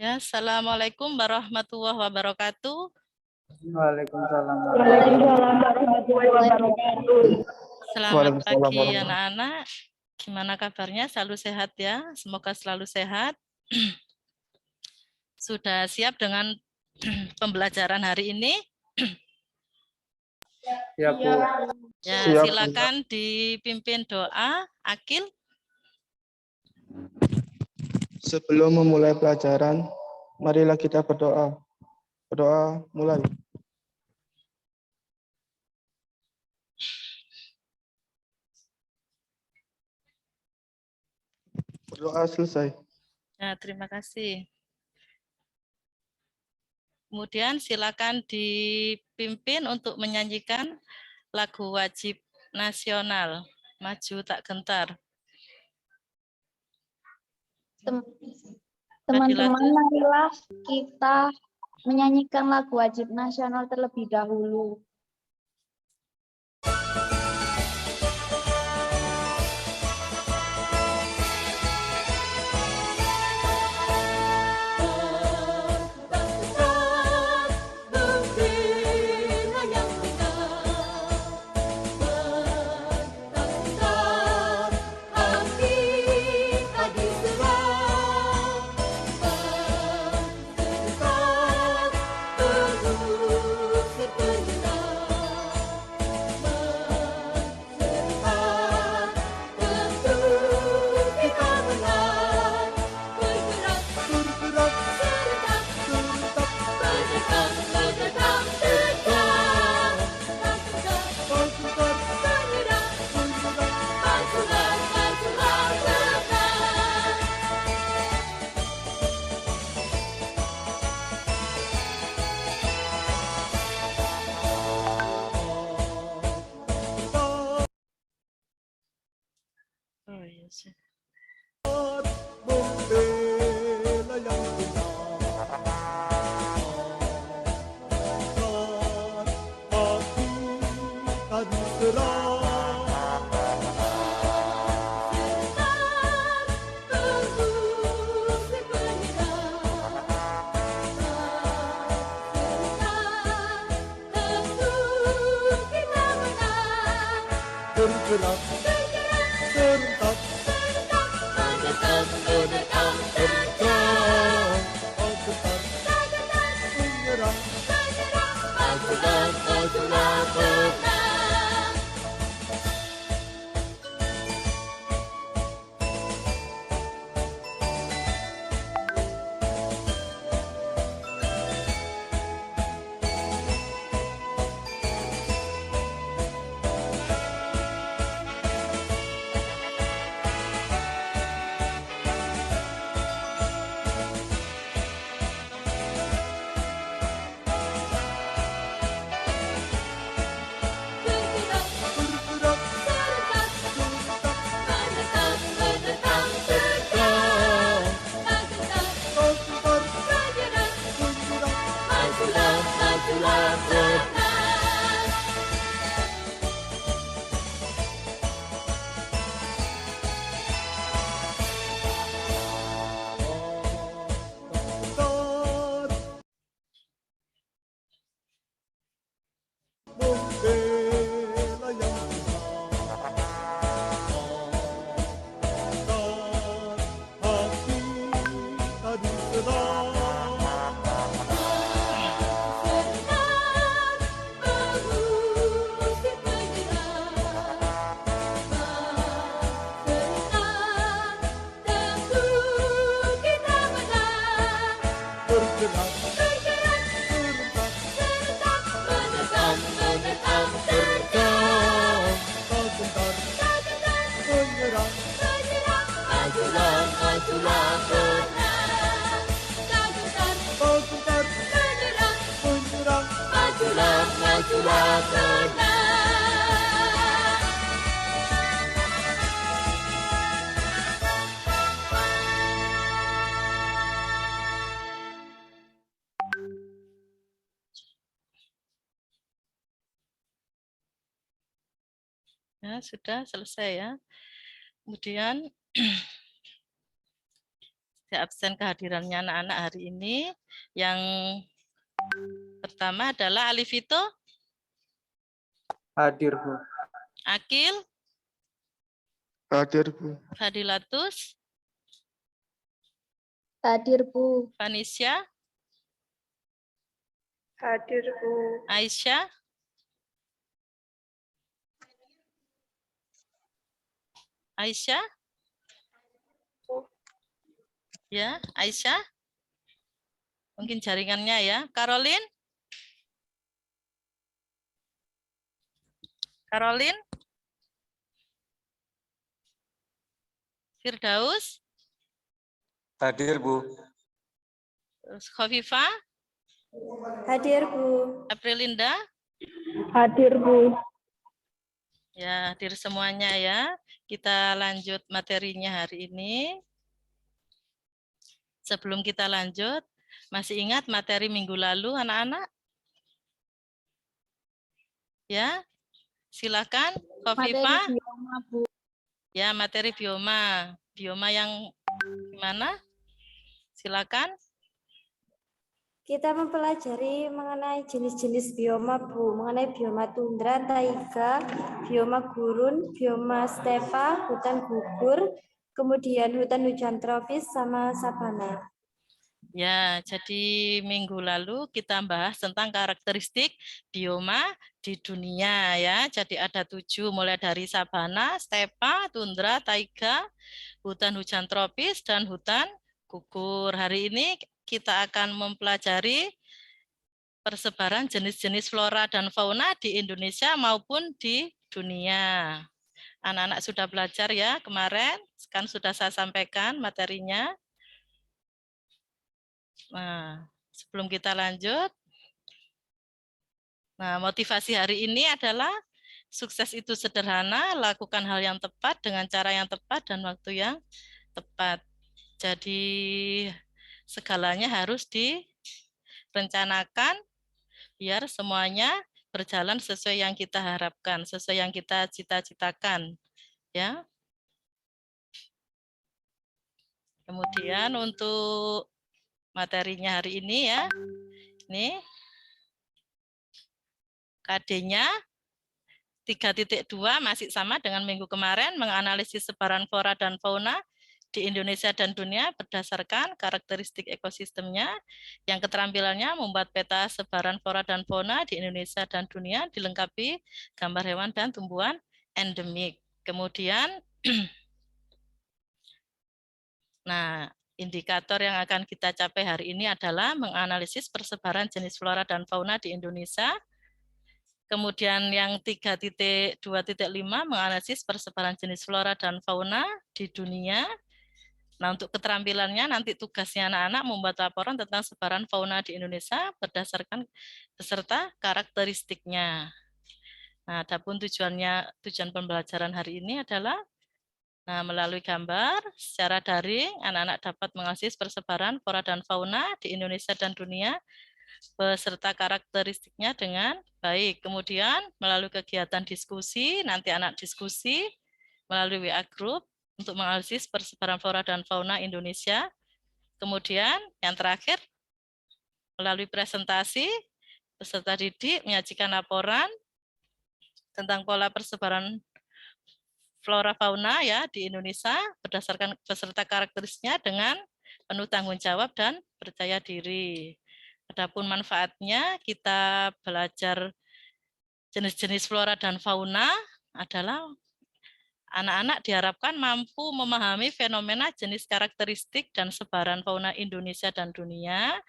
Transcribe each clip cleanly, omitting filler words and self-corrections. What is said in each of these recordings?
Ya, Assalamualaikum warahmatullahi wabarakatuh. Waalaikumsalam. Waalaikumsalam warahmatullahi wabarakatuh. Selamat pagi anak-anak. Gimana kabarnya? Selalu sehat ya. Semoga selalu sehat. Sudah siap dengan pembelajaran hari ini? Ya, Bu. Ya, Siap, silakan dipimpin doa. Akil. Sebelum memulai pelajaran, marilah kita berdoa. Berdoa mulai. Berdoa selesai. Ya, terima kasih. Kemudian silakan dipimpin untuk menyanyikan lagu wajib nasional. Maju tak gentar. Teman-teman, marilah kita menyanyikan lagu wajib nasional terlebih dahulu. Oh, yes. Bergerak, serentak, bergetar, menyerah, majulah, menang. Ya, sudah selesai ya. Kemudian absen kehadirannya anak-anak hari ini. Yang pertama adalah Alifito, Hadir, Bu. Akil, Hadir, Bu. Fadilatus, Hadir, Bu. Vanisya, Hadir, Bu. Aisyah, Aisyah, ya, Aisyah, mungkin jaringannya ya. Caroline, Caroline, Firdaus, Hadir, Bu. terus Khofifah, Hadir, Bu. Aprilinda, Hadir, Bu. ya, hadir semuanya ya. Kita lanjut materinya hari ini. Sebelum kita lanjut, masih ingat materi minggu lalu anak-anak? Ya, silakan Materi Khofifah. bioma, Bu. Ya, materi bioma. Bioma yang gimana? Silakan. Kita mempelajari mengenai jenis-jenis bioma, Bu. Mengenai bioma tundra, taiga, bioma gurun, bioma stepa, hutan gugur, kemudian hutan hujan tropis, sama sabana. Ya, jadi minggu lalu kita bahas tentang karakteristik bioma di dunia ya. Jadi ada 7, mulai dari sabana, stepa, tundra, taiga, hutan hujan tropis, dan hutan gugur. Hari ini kita akan mempelajari persebaran jenis-jenis flora dan fauna di Indonesia maupun di dunia. Anak-anak sudah belajar ya kemarin, kan sudah saya sampaikan materinya. Nah, sebelum kita lanjut, nah motivasi hari ini adalah sukses itu sederhana, lakukan hal yang tepat dengan cara yang tepat dan waktu yang tepat. Jadi segalanya harus direncanakan biar semuanya berjalan sesuai yang kita harapkan, sesuai yang kita cita-citakan, ya. Kemudian untuk materinya hari ini ya, ini KD-nya 3.2 masih sama dengan minggu kemarin, menganalisis sebaran flora dan fauna di Indonesia dan dunia berdasarkan karakteristik ekosistemnya, yang keterampilannya membuat peta sebaran flora dan fauna di Indonesia dan dunia dilengkapi gambar hewan dan tumbuhan endemik. Kemudian, nah, indikator yang akan kita capai hari ini adalah menganalisis persebaran jenis flora dan fauna di Indonesia. Kemudian yang 3.2.5 menganalisis persebaran jenis flora dan fauna di dunia. Nah, untuk keterampilannya nanti tugasnya anak-anak membuat laporan tentang sebaran fauna di Indonesia berdasarkan beserta karakteristiknya. Nah, adapun tujuan pembelajaran hari ini adalah melalui gambar secara daring, anak-anak dapat menganalisis persebaran flora dan fauna di Indonesia dan dunia beserta karakteristiknya dengan baik. Kemudian melalui kegiatan diskusi, nanti anak diskusi melalui WA Group untuk menganalisis persebaran flora dan fauna Indonesia. Kemudian yang terakhir, melalui presentasi, peserta didik menyajikan laporan tentang pola persebaran flora fauna ya di Indonesia berdasarkan beserta karakteristiknya dengan penuh tanggung jawab dan percaya diri. Adapun manfaatnya kita belajar jenis-jenis flora dan fauna adalah anak-anak diharapkan mampu memahami fenomena jenis karakteristik dan sebaran fauna Indonesia dan dunia.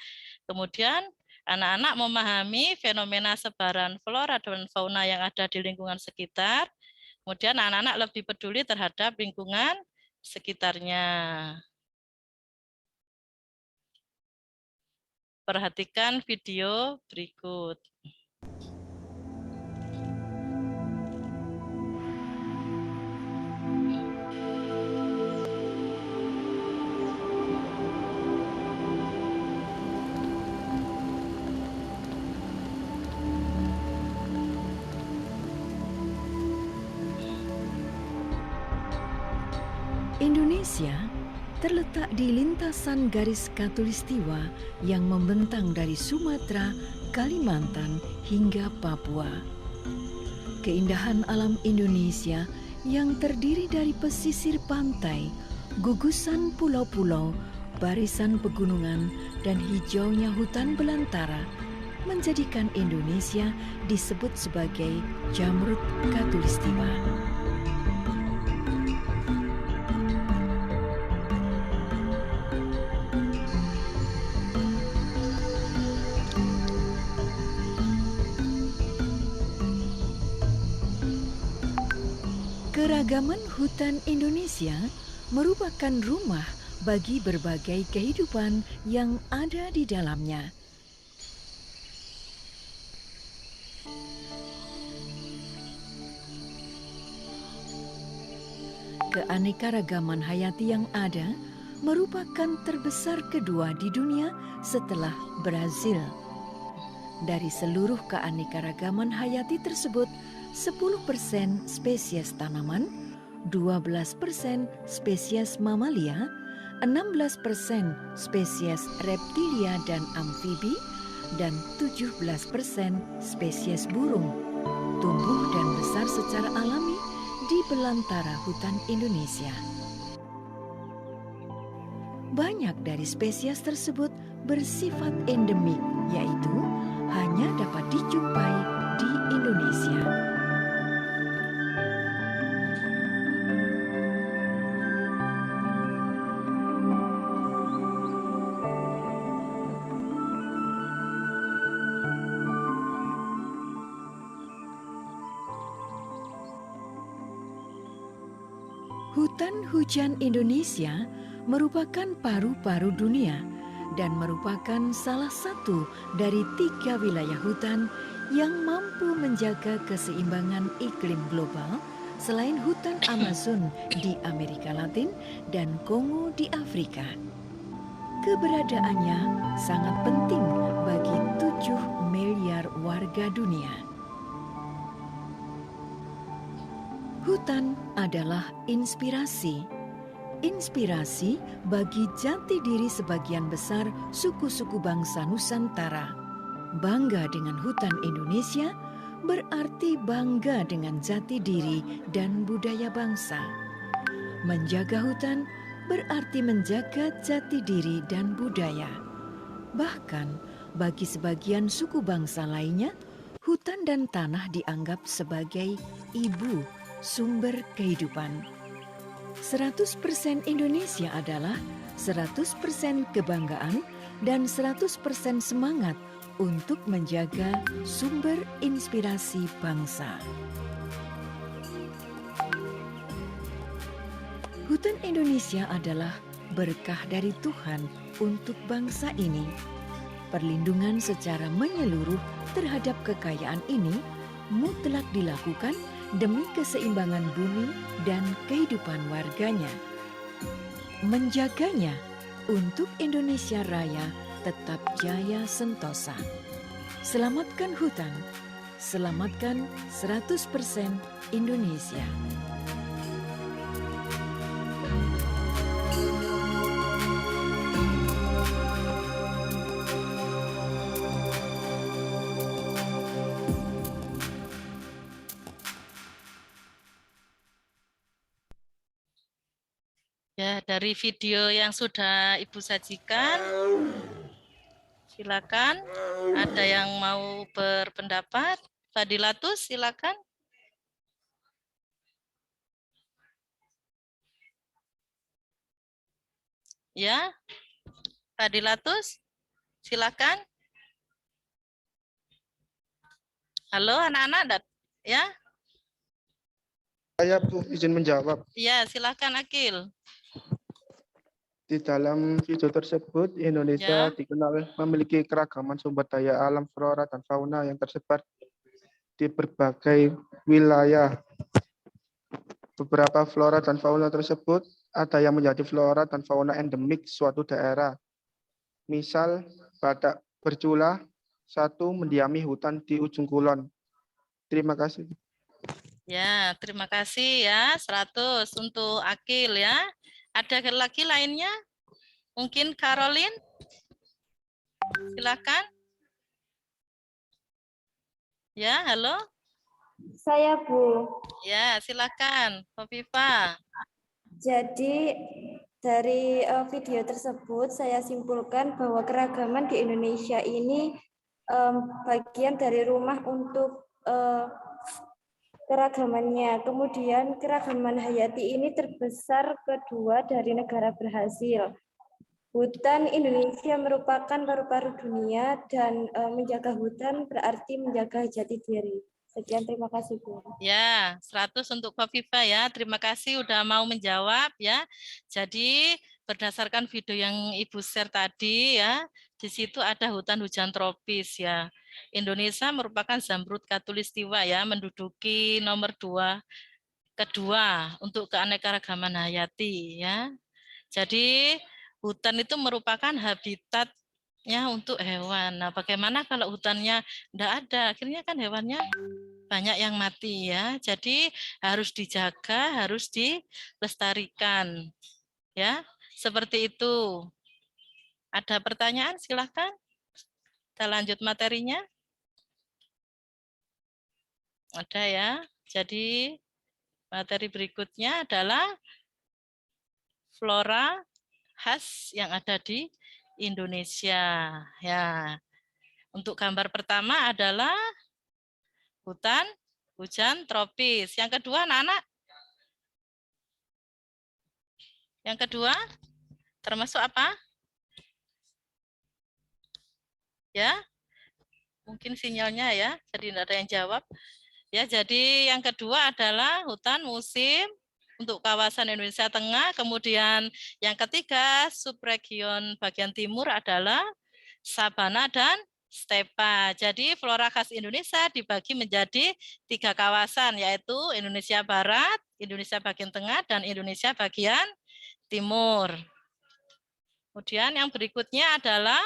Kemudian anak-anak memahami fenomena sebaran flora dan fauna yang ada di lingkungan sekitar. Kemudian anak-anak lebih peduli terhadap lingkungan sekitarnya. Perhatikan video berikut. Indonesia terletak di lintasan garis khatulistiwa yang membentang dari Sumatera, Kalimantan, hingga Papua. Keindahan alam Indonesia yang terdiri dari pesisir pantai, gugusan pulau-pulau, barisan pegunungan, dan hijaunya hutan belantara menjadikan Indonesia disebut sebagai Jamrut Khatulistiwa. Keragaman hutan Indonesia merupakan rumah bagi berbagai kehidupan yang ada di dalamnya. Keanekaragaman hayati yang ada merupakan terbesar kedua di dunia setelah Brazil. Dari seluruh keanekaragaman hayati tersebut, 10% spesies tanaman, 12% spesies mamalia, 16% spesies reptilia dan amfibi, dan 17% spesies burung tumbuh dan besar secara alami di belantara hutan Indonesia. Banyak dari spesies tersebut bersifat endemik, yaitu hanya dapat dijumpai di Indonesia. Hutan hujan Indonesia merupakan paru-paru dunia dan merupakan salah satu dari 3 wilayah hutan yang mampu menjaga keseimbangan iklim global selain hutan Amazon di Amerika Latin dan Kongo di Afrika. Keberadaannya sangat penting bagi 7 miliar warga dunia. Hutan adalah inspirasi. Inspirasi bagi jati diri sebagian besar suku-suku bangsa Nusantara. Bangga dengan hutan Indonesia berarti bangga dengan jati diri dan budaya bangsa. Menjaga hutan berarti menjaga jati diri dan budaya. Bahkan bagi sebagian suku bangsa lainnya, hutan dan tanah dianggap sebagai ibu sumber kehidupan. 100% Indonesia adalah 100% kebanggaan dan 100% semangat untuk menjaga sumber inspirasi bangsa. Hutan Indonesia adalah berkah dari Tuhan untuk bangsa ini. Perlindungan secara menyeluruh terhadap kekayaan ini mutlak dilakukan demi keseimbangan bumi dan kehidupan warganya. Menjaganya untuk Indonesia Raya tetap jaya sentosa. Selamatkan hutan, selamatkan 100% Indonesia. Ya, dari video yang sudah Ibu sajikan, silakan. Ada yang mau berpendapat? Fadilatus, silakan. Ya, Fadilatus, silakan. Halo anak-anak, ya? Saya Bu izin menjawab. Ya, silakan Akil. Di dalam video tersebut, Indonesia Ya. dikenal memiliki keragaman sumber daya alam, flora, dan fauna yang tersebar di berbagai wilayah. Beberapa flora dan fauna tersebut ada yang menjadi flora dan fauna endemik suatu daerah. Misal, badak bercula, satu mendiami hutan di ujung kulon. Terima kasih. Ya, terima kasih ya. 100 untuk Akil ya. Ada lagi lainnya? Mungkin Caroline? Silakan. Ya, halo. Saya, Bu. Ya, silakan, Kofifa. Jadi dari video tersebut saya simpulkan bahwa keragaman di Indonesia ini bagian dari rumah untuk keragamannya. Kemudian keragaman hayati ini terbesar kedua dari negara berhasil. Hutan Indonesia merupakan paru-paru dunia dan menjaga hutan berarti menjaga jati diri. Sekian, terima kasih, Bu. Ya, 100 untuk Kofifa ya. Terima kasih udah mau menjawab ya. Jadi berdasarkan video yang Ibu share tadi ya, di situ ada hutan hujan tropis ya. Indonesia merupakan Zamrud Khatulistiwa ya, menduduki nomor 2 kedua untuk keanekaragaman hayati ya. Jadi hutan itu merupakan habitatnya untuk hewan. Nah, bagaimana kalau hutannya tidak ada? Akhirnya kan hewannya banyak yang mati ya. Jadi harus dijaga, harus dilestarikan. Ya, seperti itu. Ada pertanyaan? Silahkan. Kita lanjut materinya. Ada ya. Jadi materi berikutnya adalah flora khas yang ada di Indonesia. Ya. Untuk gambar pertama adalah hutan hujan tropis. Yang kedua, anak-anak. Yang kedua, termasuk apa? Ya, mungkin sinyalnya ya, jadi tidak ada yang jawab. Ya, jadi yang kedua adalah hutan musim untuk kawasan Indonesia Tengah. Kemudian yang ketiga, subregion bagian timur adalah sabana dan stepa. Jadi flora khas Indonesia dibagi menjadi 3 kawasan, yaitu Indonesia Barat, Indonesia bagian tengah, dan Indonesia bagian timur. Kemudian yang berikutnya adalah,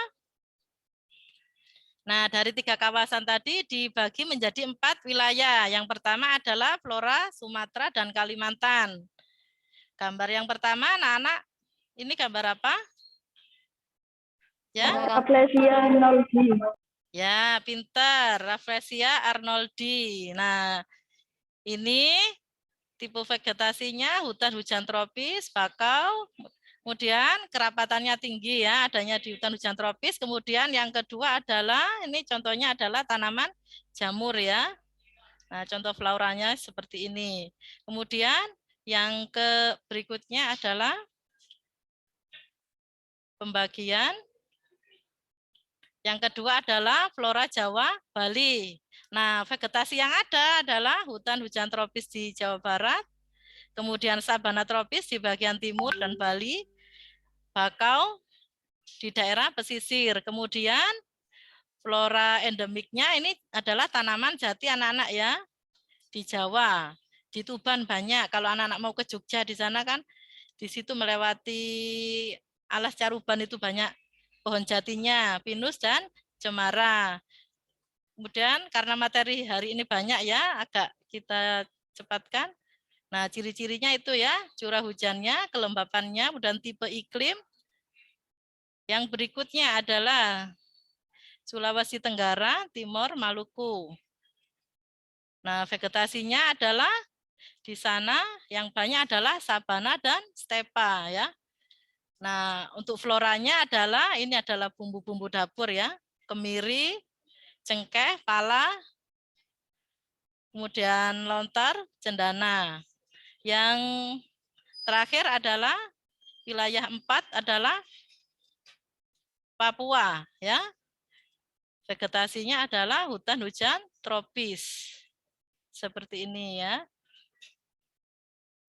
nah dari 3 kawasan tadi dibagi menjadi 4 wilayah. Yang pertama adalah flora Sumatera dan Kalimantan. Gambar yang pertama, anak-anak, ini gambar apa? Ya. Rafflesia arnoldii. Ya, pintar. Rafflesia arnoldii. Nah, ini tipe vegetasinya hutan hujan tropis, bakau, kemudian kerapatannya tinggi ya, adanya di hutan hujan tropis. Kemudian yang kedua adalah, ini contohnya adalah tanaman jamur ya. Nah, contoh floranya seperti ini. Kemudian yang berikutnya adalah pembagian. Yang kedua adalah flora Jawa, Bali. Nah, vegetasi yang ada adalah hutan hujan tropis di Jawa Barat, kemudian sabana tropis di bagian timur dan Bali, bakau di daerah pesisir. Kemudian flora endemiknya ini adalah tanaman jati anak-anak ya, di Jawa. Di Tuban banyak, kalau anak-anak mau ke Jogja di sana kan, di situ melewati Alas Caruban itu banyak pohon jatinya, pinus dan cemara. Kemudian karena materi hari ini banyak ya, agak kita cepatkan. Nah, ciri-cirinya itu ya, curah hujannya, kelembapannya, kemudian tipe iklim. Yang berikutnya adalah Sulawesi Tenggara, Timor, Maluku. Nah, vegetasinya adalah di sana yang banyak adalah sabana dan stepa ya. Nah, untuk floranya adalah ini adalah bumbu-bumbu dapur ya, kemiri, cengkeh, pala, kemudian lontar, cendana. Yang terakhir adalah wilayah 4 adalah Papua ya. Vegetasinya adalah hutan hujan tropis. Seperti ini ya.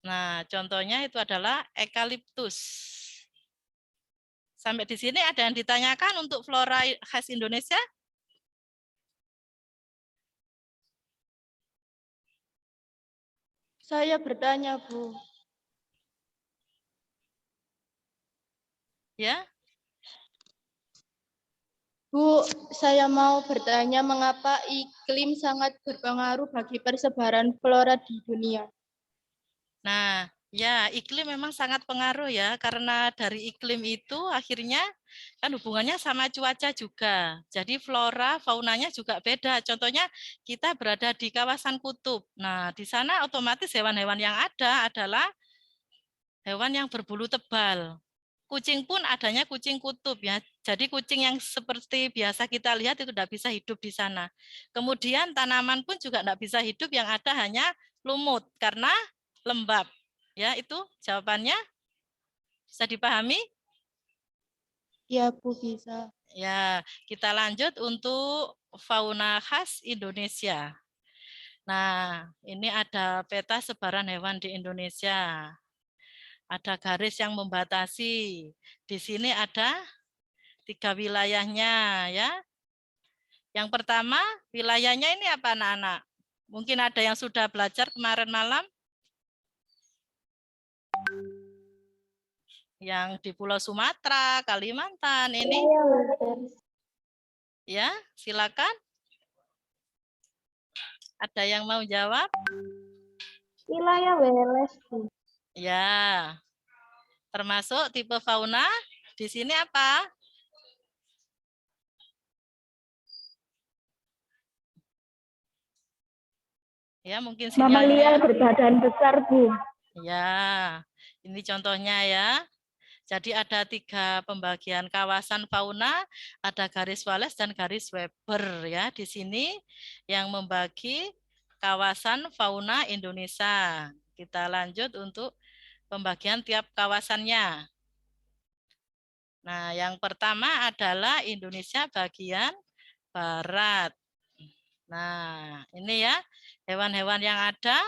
Nah, contohnya itu adalah eukaliptus. Sampai di sini ada yang ditanyakan untuk flora khas Indonesia? Saya bertanya, Bu. Ya. Bu, saya mau bertanya mengapa iklim sangat berpengaruh bagi persebaran flora di dunia. Nah, Ya, iklim memang sangat pengaruh ya, karena dari iklim itu akhirnya kan hubungannya sama cuaca juga. Jadi flora, faunanya juga beda. Contohnya kita berada di kawasan kutub. Nah, di sana otomatis hewan-hewan yang ada adalah hewan yang berbulu tebal. Kucing pun adanya kucing kutub ya. Jadi kucing yang seperti biasa kita lihat itu tidak bisa hidup di sana. Kemudian tanaman pun juga tidak bisa hidup, yang ada hanya lumut karena lembab. Ya, itu jawabannya. Bisa dipahami? Ya, Bu, bisa. Ya, kita lanjut untuk fauna khas Indonesia. Nah, ini ada peta sebaran hewan di Indonesia. Ada garis yang membatasi. Di sini ada 3 wilayahnya ya. Yang pertama, wilayahnya ini apa anak-anak? Mungkin ada yang sudah belajar kemarin malam. Yang di Pulau Sumatera, Kalimantan ini. Ya, silakan. Ada yang mau jawab? Wilayah Weles, Bu. Ya. Termasuk tipe fauna di sini apa? Ya, mungkin sinyalnya. Mamalia berbadan besar, Bu. Ya, ini contohnya ya. Jadi ada 3 pembagian kawasan fauna, ada garis Wallace dan garis Weber ya di sini yang membagi kawasan fauna Indonesia. Kita lanjut untuk pembagian tiap kawasannya. Nah, yang pertama adalah Indonesia bagian barat. Nah, ini ya hewan-hewan yang ada.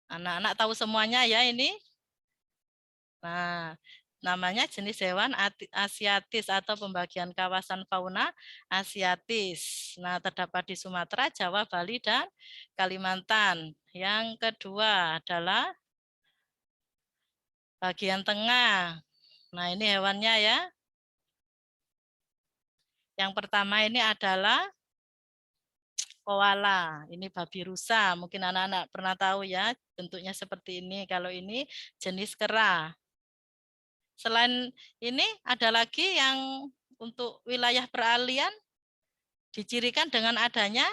Anak-anak tahu semuanya ya ini. Nah, namanya jenis hewan asiatis atau pembagian kawasan fauna asiatis. Nah, terdapat di Sumatera, Jawa, Bali, dan Kalimantan. Yang kedua adalah bagian tengah. Nah, ini hewannya ya. Yang pertama ini adalah koala. Ini babi rusa. Mungkin anak-anak pernah tahu ya, bentuknya seperti ini. Kalau ini jenis kera. Selain ini ada lagi yang untuk wilayah peralihan dicirikan dengan adanya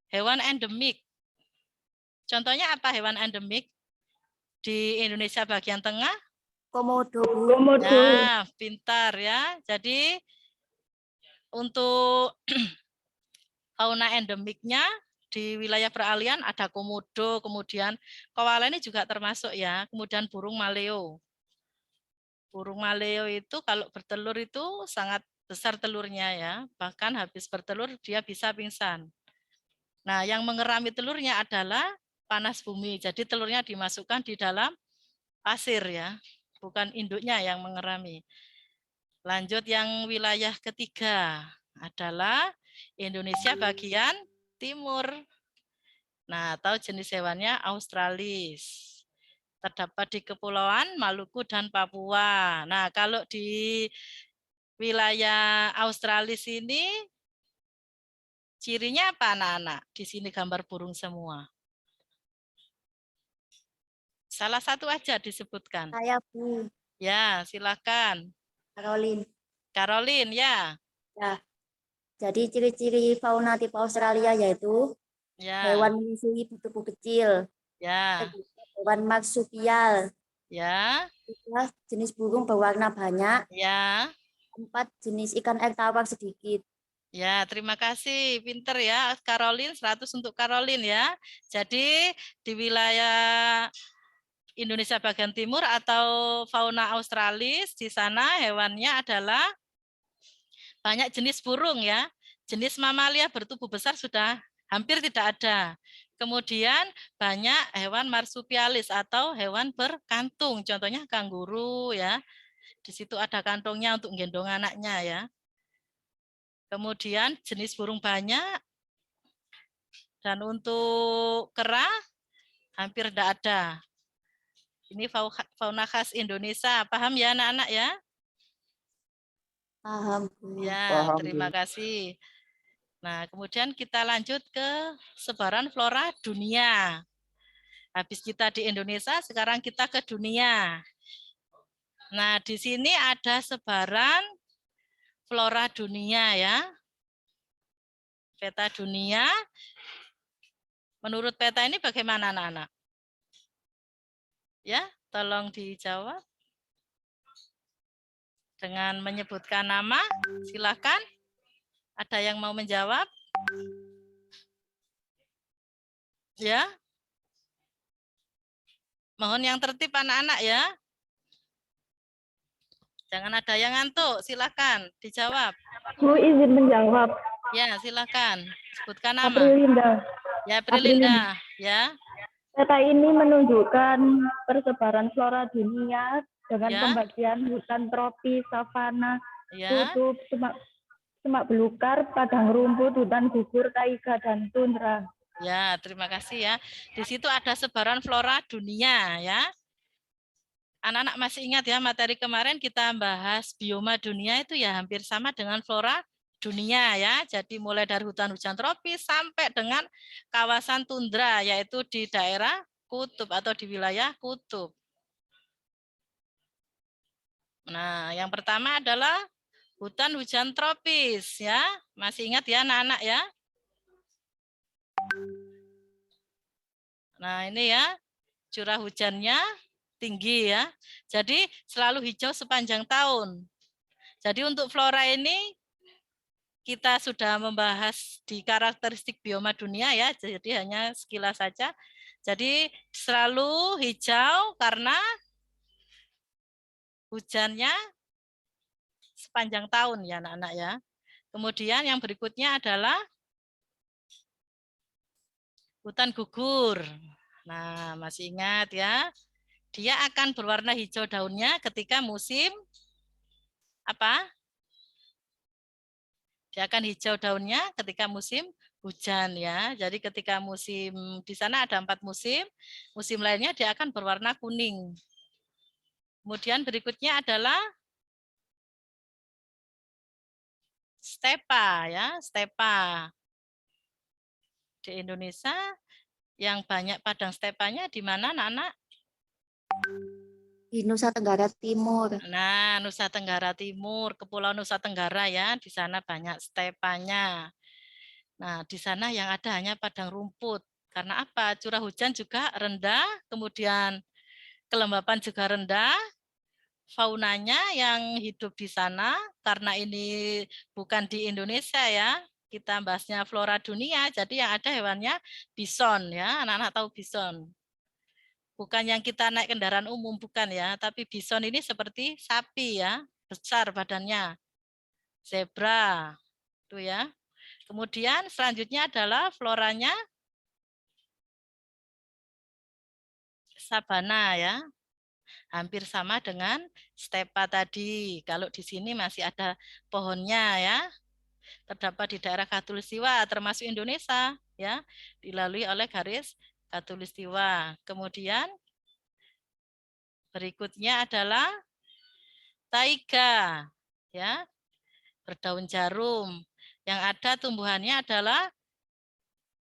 hewan endemik. Contohnya apa hewan endemik di Indonesia bagian tengah? Komodo, Bu. Ya, pintar ya. Jadi untuk fauna endemiknya di wilayah peralihan ada komodo, kemudian koala ini juga termasuk ya, kemudian burung maleo. Burung maleo itu kalau bertelur itu sangat besar telurnya ya, bahkan habis bertelur dia bisa pingsan. Nah, yang mengerami telurnya adalah panas bumi. Jadi telurnya dimasukkan di dalam pasir ya, bukan induknya yang mengerami. Lanjut yang wilayah ketiga adalah Indonesia bagian timur. Nah, atau jenis hewannya Australis. Terdapat di Kepulauan Maluku dan Papua. Nah, kalau di wilayah Australis ini cirinya apa anak-anak? Di sini gambar burung semua. Salah satu aja disebutkan. Saya, Bu. Ya, silakan. Caroline. Caroline, ya. Ya. Jadi ciri-ciri fauna tipe Australia yaitu Ya. hewan menyusui tubuh kecil, Ya. hewan marsupial, Ya. 3 jenis burung berwarna banyak, Ya. 4 jenis ikan air tawar sedikit. Ya, terima kasih. Pinter ya, Caroline. 100 untuk Caroline ya. Jadi di wilayah Indonesia bagian timur atau fauna Australis, di sana hewannya adalah banyak jenis burung ya. Jenis mamalia bertubuh besar sudah hampir tidak ada. Kemudian banyak hewan marsupialis atau hewan berkantung. Contohnya kanguru ya. Di situ ada kantongnya untuk gendong anaknya ya. Kemudian jenis burung banyak. Dan untuk kera hampir tidak ada. Ini fauna khas Indonesia. Paham ya anak-anak ya? Paham, Bu. Ya, Paham, terima Bu. kasih. Nah, kemudian kita lanjut ke sebaran flora dunia. Habis kita di Indonesia, sekarang kita ke dunia. Nah, di sini ada sebaran flora dunia ya. Peta dunia. Menurut peta ini bagaimana anak-anak? Ya, tolong dijawab. Dengan menyebutkan nama, silakan. Ada yang mau menjawab? Ya. Mohon yang tertib anak-anak ya. Jangan ada yang ngantuk, silakan dijawab. Bu izin menjawab. Ya, silakan. Sebutkan nama. Aprilinda. Ya, Prilinda. Ya. Peta ini menunjukkan persebaran flora dunia dengan Ya. pembagian hutan tropis, savana, Ya. kutub, semak belukar, padang rumput, hutan gugur, taiga, dan tundra. Ya, terima kasih ya. Di situ ada sebaran flora dunia ya. Anak-anak masih ingat ya materi kemarin kita bahas bioma dunia itu ya hampir sama dengan flora dunia ya. Jadi mulai dari hutan hujan tropis sampai dengan kawasan tundra yaitu di daerah kutub atau di wilayah kutub. Nah, yang pertama adalah hutan hujan tropis ya. Masih ingat ya anak-anak ya? Nah, ini ya curah hujannya tinggi ya. Jadi selalu hijau sepanjang tahun. Jadi untuk flora ini kita sudah membahas di karakteristik bioma dunia ya. Jadi hanya sekilas saja. Jadi selalu hijau karena hujannya sepanjang tahun ya anak-anak ya. Kemudian yang berikutnya adalah hutan gugur. Nah, masih ingat ya. Dia akan berwarna hijau daunnya ketika musim apa? Dia akan hijau daunnya ketika musim hujan ya. Jadi ketika musim di sana ada 4 musim, musim lainnya dia akan berwarna kuning. Kemudian berikutnya adalah stepa ya, stepa. Di Indonesia yang banyak padang stepanya di mana anak-anak? Di Nusa Tenggara Timur. Nah, Nusa Tenggara Timur, Kepulauan Nusa Tenggara ya, di sana banyak stepanya. Nah, di sana yang ada hanya padang rumput. Karena apa? Curah hujan juga rendah, kemudian kelembapan juga rendah, faunanya yang hidup di sana, karena ini bukan di Indonesia ya, kita bahasnya flora dunia, jadi yang ada hewannya bison ya, anak-anak tahu bison. Bukan yang kita naik kendaraan umum, bukan ya, tapi bison ini seperti sapi ya, besar badannya. Zebra, itu ya. Kemudian selanjutnya adalah floranya sabana ya. Hampir sama dengan stepa tadi. Kalau di sini masih ada pohonnya ya. Terdapat di daerah Khatulistiwa termasuk Indonesia ya, dilalui oleh garis Khatulistiwa. Kemudian berikutnya adalah taiga ya, berdaun jarum. Yang ada tumbuhannya adalah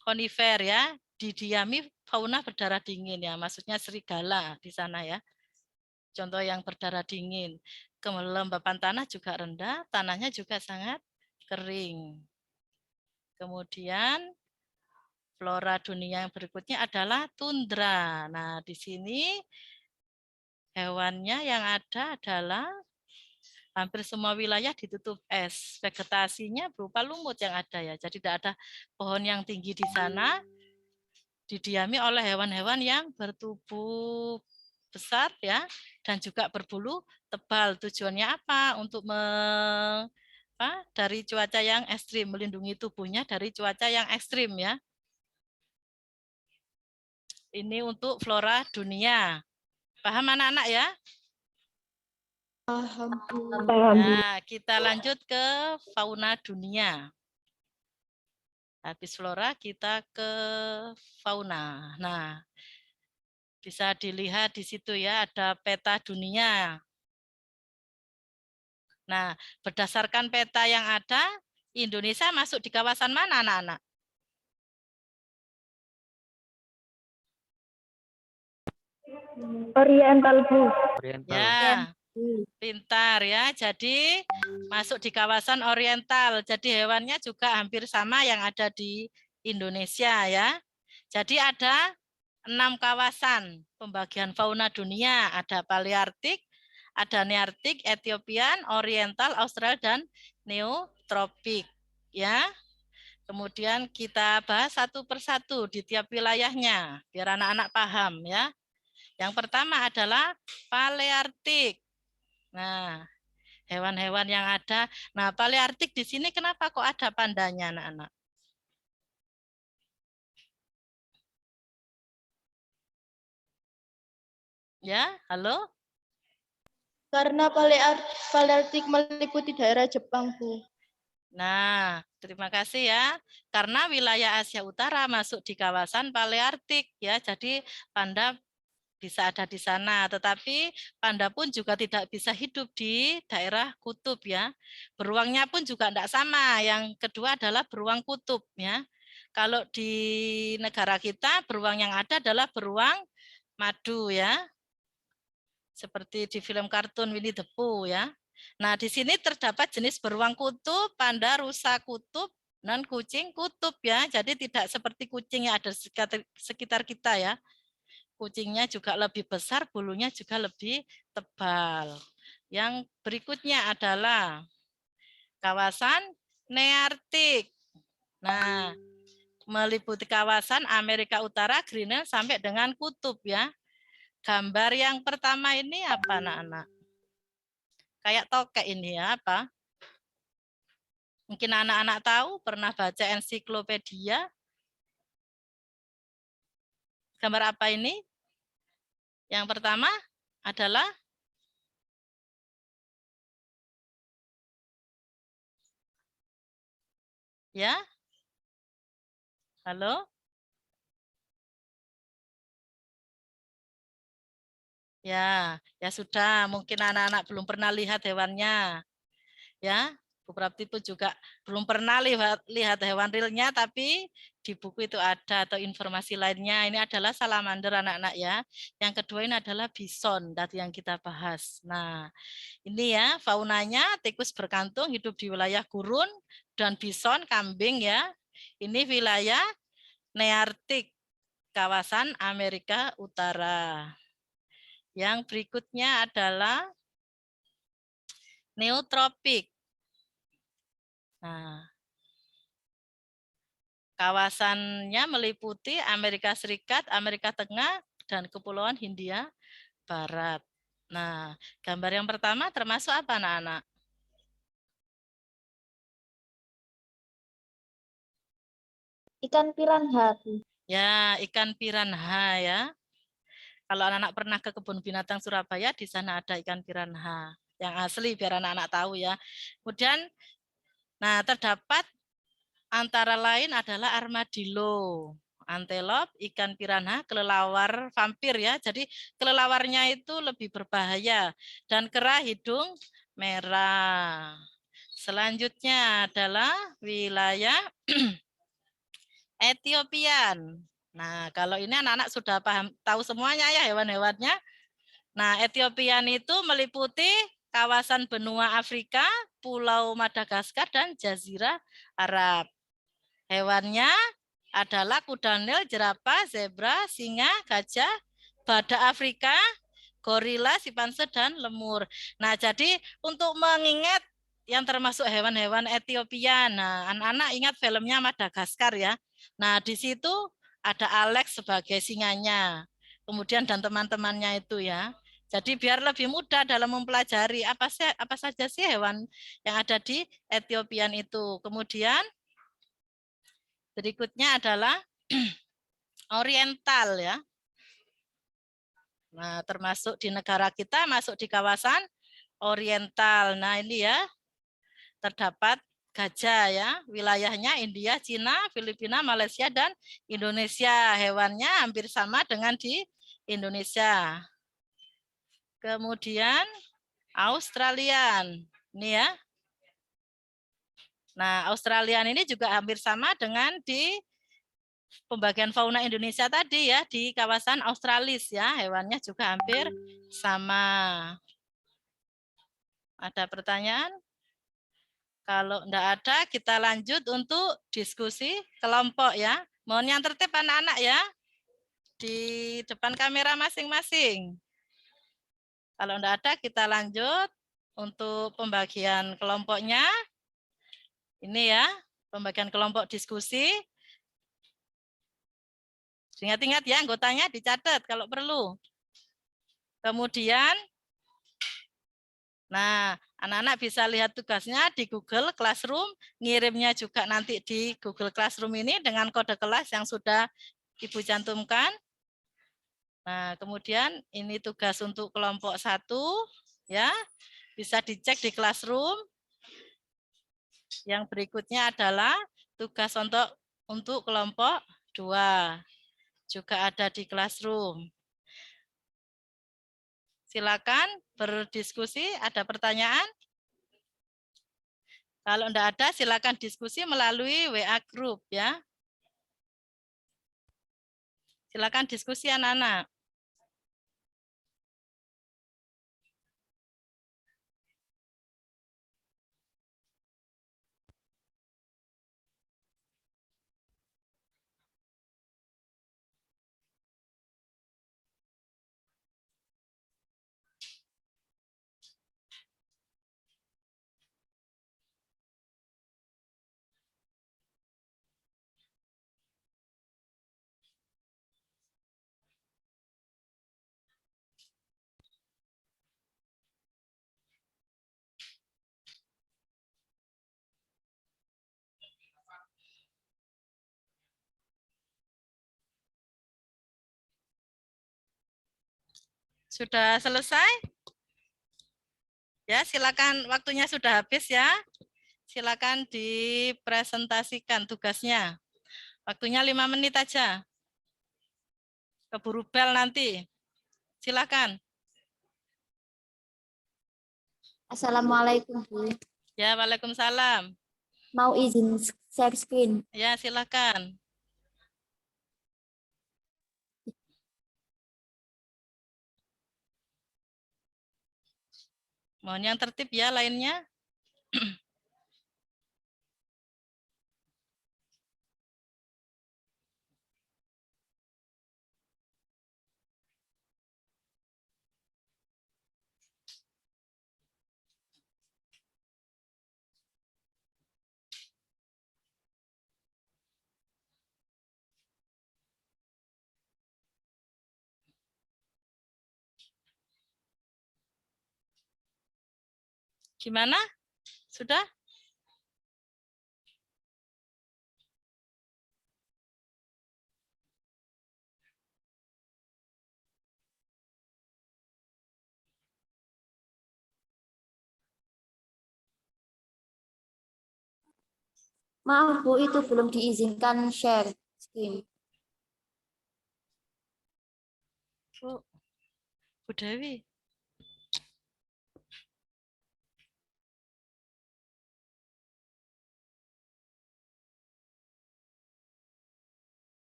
konifer ya, didiami fauna berdarah dingin ya, maksudnya serigala di sana ya. Contoh yang berdarah dingin. Kelembapan tanah juga rendah, tanahnya juga sangat kering. Kemudian flora dunia yang berikutnya adalah tundra. Nah, di sini hewannya yang ada adalah hampir semua wilayah ditutup es. Vegetasinya berupa lumut yang ada ya. Jadi tidak ada pohon yang tinggi di sana. Didiami oleh hewan-hewan yang bertubuh besar ya dan juga berbulu tebal. Tujuannya apa? Untuk dari cuaca yang ekstrim, melindungi tubuhnya dari cuaca yang ekstrim ya. Ini untuk flora dunia. Paham anak-anak ya? Paham. Nah, kita lanjut ke fauna dunia. Habis flora, kita ke fauna. Nah, bisa dilihat di situ ya, ada peta dunia. Nah, berdasarkan peta yang ada, Indonesia masuk di kawasan mana anak-anak? Oriental, Bu. Oriental. Ya, pintar ya. Jadi masuk di kawasan oriental. Jadi hewannya juga hampir sama yang ada di Indonesia ya. Jadi ada 6 kawasan pembagian fauna dunia. Ada Paleartik, ada Neartik, Ethiopian, Oriental, Austral, dan Neotropik. Ya. Kemudian kita bahas satu persatu di tiap wilayahnya, biar anak-anak paham ya. Yang pertama adalah Paleartik. Nah, hewan-hewan yang ada. Nah, Paleartik di sini kenapa kok ada pandanya, anak-anak? Ya, halo? Karena Paleartik meliputi daerah Jepang, Bu. Nah, terima kasih ya. Karena wilayah Asia Utara masuk di kawasan Paleartik ya. Jadi panda bisa ada di sana, tetapi panda pun juga tidak bisa hidup di daerah kutub ya. Beruangnya pun juga tidak sama. Yang kedua adalah beruang kutub ya. Kalau di negara kita beruang yang ada adalah beruang madu ya. Seperti di film kartun Winnie the Pooh ya. Nah, di sini terdapat jenis beruang kutub, panda rusa kutub, dan kucing kutub ya. Jadi tidak seperti kucing yang ada sekitar kita ya. Kucingnya juga lebih besar, bulunya juga lebih tebal. Yang berikutnya adalah kawasan Neartik. Nah, meliputi kawasan Amerika Utara, Greenland sampai dengan kutub ya. Gambar yang pertama ini apa anak-anak? Kayak tokek ini ya, apa? Mungkin anak-anak tahu, pernah baca ensiklopedia. Gambar apa ini? Yang pertama adalah ya. Halo? Ya, ya sudah. Mungkin anak-anak belum pernah lihat hewannya. Ya, beberapa tipe juga belum pernah lihat hewan realnya, tapi di buku itu ada atau informasi lainnya. Ini adalah salamander anak-anak ya. Yang kedua ini adalah bison tadi yang kita bahas. Nah, ini ya faunanya tikus berkantung hidup di wilayah gurun dan bison kambing ya. Ini wilayah Neartik, kawasan Amerika Utara. Yang berikutnya adalah Neotropik. Nah, kawasannya meliputi Amerika Serikat, Amerika Tengah, dan Kepulauan Hindia Barat. Nah, gambar yang pertama termasuk apa anak-anak? Ikan piranha, Bu. Ya, ikan piranha ya. Kalau anak-anak pernah ke kebun binatang Surabaya, di sana ada ikan piranha yang asli biar anak-anak tahu ya. Kemudian, nah terdapat antara lain adalah armadillo, antelop, ikan piranha, kelelawar vampir ya. Jadi kelelawarnya itu lebih berbahaya dan kera hidung merah. Selanjutnya adalah wilayah Ethiopian. Nah, kalau ini anak-anak sudah paham tahu semuanya ya hewan-hewannya. Nah, Ethiopian itu meliputi kawasan benua Afrika, Pulau Madagaskar, dan Jazirah Arab. Hewannya adalah kuda Nil, jerapah, zebra, singa, gajah, badak Afrika, gorila, simpanse, dan lemur. Nah, jadi untuk mengingat yang termasuk hewan-hewan Ethiopia, nah anak-anak ingat filmnya Madagaskar ya. Nah, di situ ada Alex sebagai singanya, kemudian dan teman-temannya itu ya. Jadi biar lebih mudah dalam mempelajari apa saja sih hewan yang ada di Ethiopian itu. Kemudian berikutnya adalah oriental ya. Nah, termasuk di negara kita masuk di kawasan oriental. Nah, ini ya terdapat gajah ya. Wilayahnya India, Cina, Filipina, Malaysia, dan Indonesia. Hewannya hampir sama dengan di Indonesia. Kemudian Australian. Ini ya. Nah, Australian ini juga hampir sama dengan di pembagian fauna Indonesia tadi ya di kawasan Australis ya, hewannya juga hampir sama. Ada pertanyaan? Kalau enggak ada, kita lanjut untuk diskusi kelompok ya. Mohon yang tertib anak-anak ya, di depan kamera masing-masing. Kalau enggak ada, kita lanjut untuk pembagian kelompoknya. Ini ya, pembagian kelompok diskusi. Ingat-ingat ya, anggotanya dicatat kalau perlu. Kemudian, nah, anak-anak bisa lihat tugasnya di Google Classroom, ngirimnya juga nanti di Google Classroom ini dengan kode kelas yang sudah Ibu cantumkan. Nah, kemudian ini tugas untuk kelompok 1, ya, bisa dicek di Classroom. Yang berikutnya adalah tugas untuk kelompok 2, juga ada di Classroom. Silakan berdiskusi, ada pertanyaan? Kalau tidak ada, silakan diskusi melalui WA Group ya. Silakan diskusi anak-anak. Sudah selesai? Ya, silakan, waktunya sudah habis ya. Silakan dipresentasikan tugasnya. Waktunya 5 menit aja. Keburu bel nanti. Silakan. Assalamualaikum, Bu. Ya, waalaikumsalam. Mau izin share screen. Ya, silakan. Mohon yang tertib ya lainnya. Gimana? Sudah? Maaf, Bu, itu belum diizinkan share screen. Bu Dewi.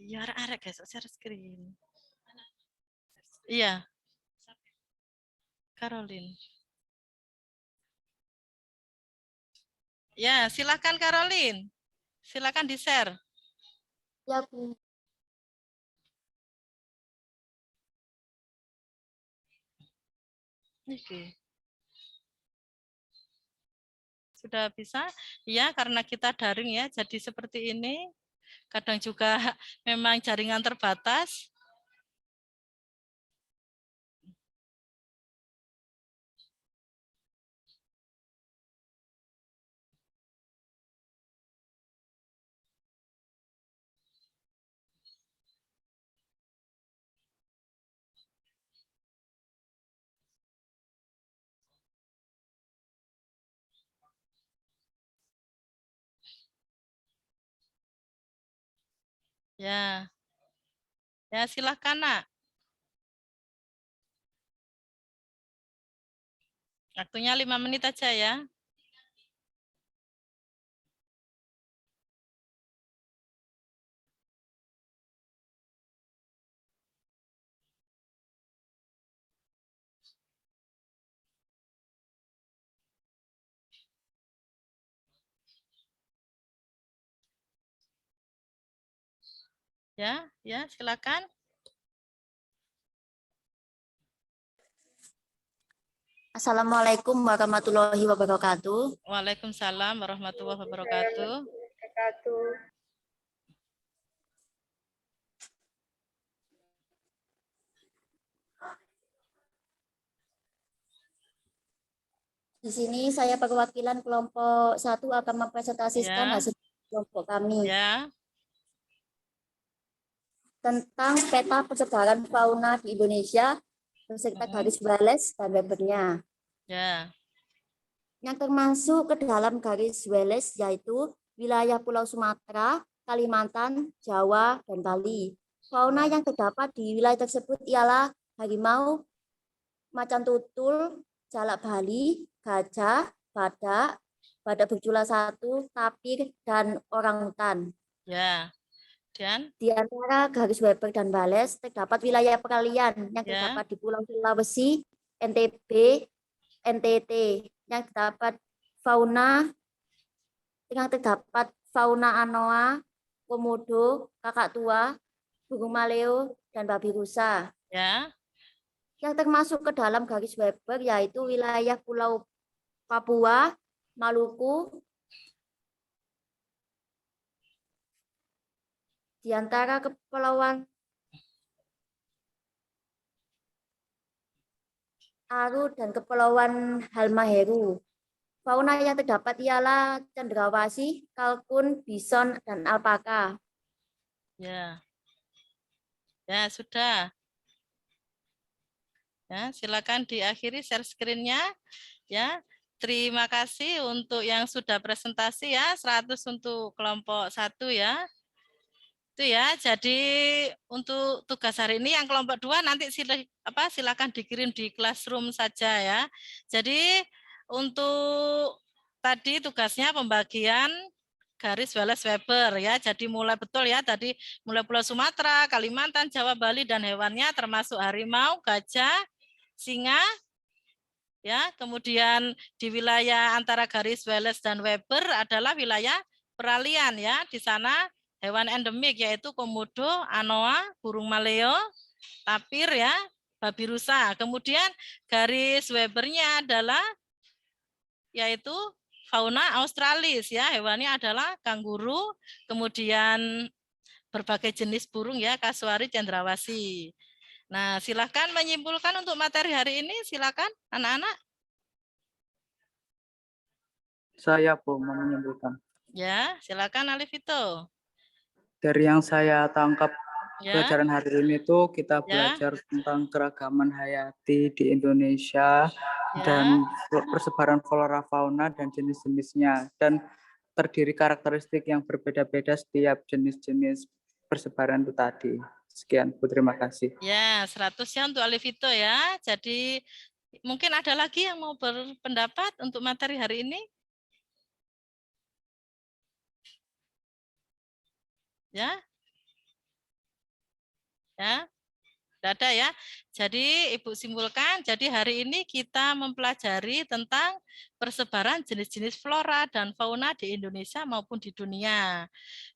Iya, arek guys, share screen. Iya. Caroline. Ya, silakan Caroline. Silakan di-share. Ya, Bu. Oke. Sudah bisa? Ya, karena kita daring ya, jadi seperti ini. Kadang juga memang jaringan terbatas. Ya. Ya, silakan, Nak. Waktunya 5 menit aja ya. Ya, silakan. Assalamualaikum warahmatullahi wabarakatuh. Waalaikumsalam warahmatullahi wabarakatuh. Di sini saya perwakilan kelompok 1 akan mempresentasikan Ya. hasil kelompok kami Ya, tentang peta persebaran fauna di Indonesia beserta garis Wallace dan Webernya. ya, Yang termasuk ke dalam garis Wallace yaitu wilayah Pulau Sumatera, Kalimantan, Jawa, dan Bali. Fauna yang terdapat di wilayah tersebut ialah harimau, macan tutul, jalak Bali, gajah, badak, badak berjula 1, tapir, dan orangutan. ya. Dan Di antara garis Weber dan Wallace terdapat wilayah peralihan yang Ya. terdapat di Pulau Sulawesi, NTB, NTT, yang terdapat fauna anoa, komodo, kakak tua, burung maleo, dan babi rusa. ya, Yang termasuk ke dalam garis Weber yaitu wilayah Pulau Papua, Maluku, di antara kepulauan Aru dan kepulauan Halmahera. Fauna yang terdapat ialah cendrawasih, kalkun, bison, dan alpaka. ya. Ya, sudah. Ya, silakan diakhiri share screen-nya. Ya, terima kasih untuk yang sudah presentasi ya, 100 untuk kelompok 1 ya. Itu ya, jadi untuk tugas hari ini yang kelompok 2 nanti silakan dikirim di classroom saja ya. Jadi untuk tadi tugasnya pembagian garis Wallace Weber ya. Jadi mulai betul ya, tadi mulai Pulau Sumatera, Kalimantan, Jawa, Bali, dan hewannya termasuk harimau, gajah, singa, ya. Kemudian di wilayah antara garis Wallace dan Weber adalah wilayah peralihan ya. Di sana hewan endemik yaitu komodo, anoa, burung maleo, tapir ya, babi rusa. Kemudian garis Webernya adalah yaitu fauna australis ya, hewannya adalah kanguru, kemudian berbagai jenis burung ya, kasuari, cendrawasih. Nah, silakan menyimpulkan untuk materi hari ini, silakan anak-anak. Saya Bu mau menyimpulkan. Ya, silakan Alifito. Dari yang saya tangkap Ya, pelajaran hari ini tuh kita belajar tentang keragaman hayati di Indonesia dan persebaran flora fauna dan jenis-jenisnya, dan terdiri karakteristik yang berbeda-beda setiap jenis-jenis persebaran itu tadi. Sekian Bu, terima kasih. ya 100 ya untuk Alifito ya. Jadi mungkin ada lagi yang mau berpendapat untuk materi hari ini? Ya, ya. Tidak ada ya. Jadi Ibu simpulkan, jadi hari ini kita mempelajari tentang persebaran jenis-jenis flora dan fauna di Indonesia maupun di dunia.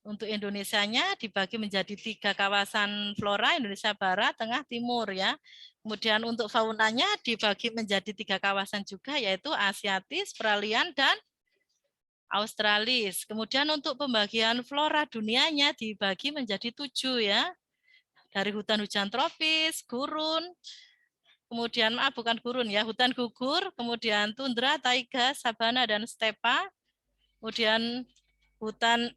Untuk Indonesianya dibagi menjadi 3 kawasan flora, Indonesia Barat, Tengah, Timur ya. Kemudian untuk faunanya dibagi menjadi 3 kawasan juga, yaitu Asiatis, Peralihan, dan Australis. Kemudian untuk pembagian flora dunianya dibagi menjadi 7 ya. Dari hutan hujan tropis, gurun, kemudian bukan gurun ya, hutan gugur, kemudian tundra, taiga, sabana, dan stepa, kemudian hutan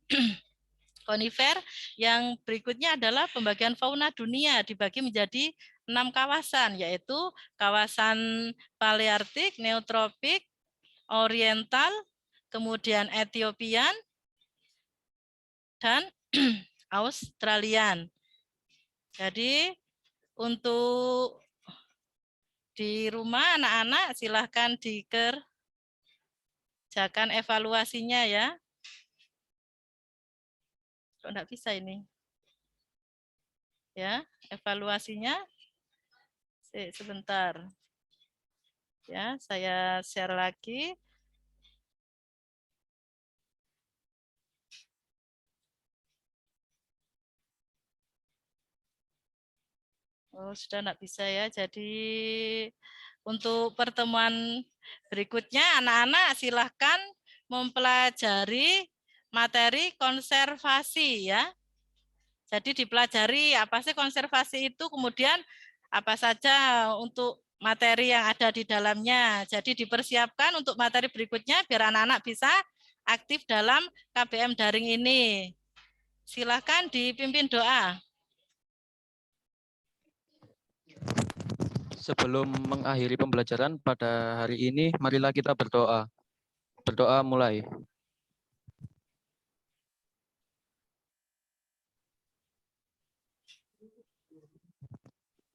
konifer. Yang berikutnya adalah pembagian fauna dunia dibagi menjadi 6 kawasan, yaitu kawasan paleartik, neotropik, oriental, kemudian Etiopian, dan Australian. Jadi untuk di rumah anak-anak silahkan dikerjakan evaluasinya ya. Kok enggak bisa ini? Ya, evaluasinya sebentar. Ya, saya share lagi. Oh, sudah enggak bisa ya. Jadi untuk pertemuan berikutnya anak-anak silahkan mempelajari materi konservasi ya. Jadi dipelajari apa sih konservasi itu, kemudian apa saja untuk materi yang ada di dalamnya. Jadi dipersiapkan untuk materi berikutnya biar anak-anak bisa aktif dalam KBM daring ini. Silakan dipimpin doa. Sebelum mengakhiri pembelajaran pada hari ini, marilah kita berdoa. Berdoa mulai.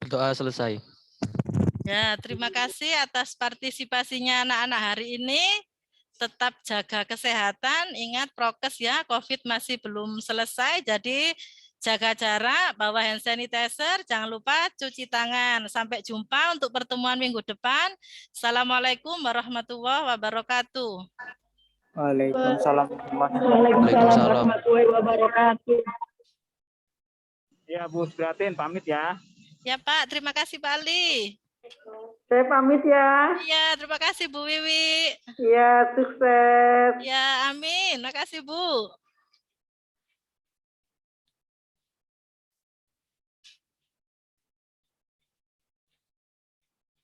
Berdoa selesai. Ya, terima kasih atas partisipasinya anak-anak hari ini. Tetap jaga kesehatan, ingat prokes ya, COVID masih belum selesai, jadi jaga jarak, bawa hand sanitizer, jangan lupa cuci tangan. Sampai jumpa untuk pertemuan minggu depan. Assalamualaikum warahmatullahi wabarakatuh. Waalaikumsalam. Waalaikumsalam warahmatullahi wabarakatuh. Ya Bu Supriyatin, pamit ya. Ya Pak, terima kasih Pak Ali. Saya pamit ya. Iya, terima kasih Bu Wiwi. Ya, sukses. Ya, amin. Makasih Bu.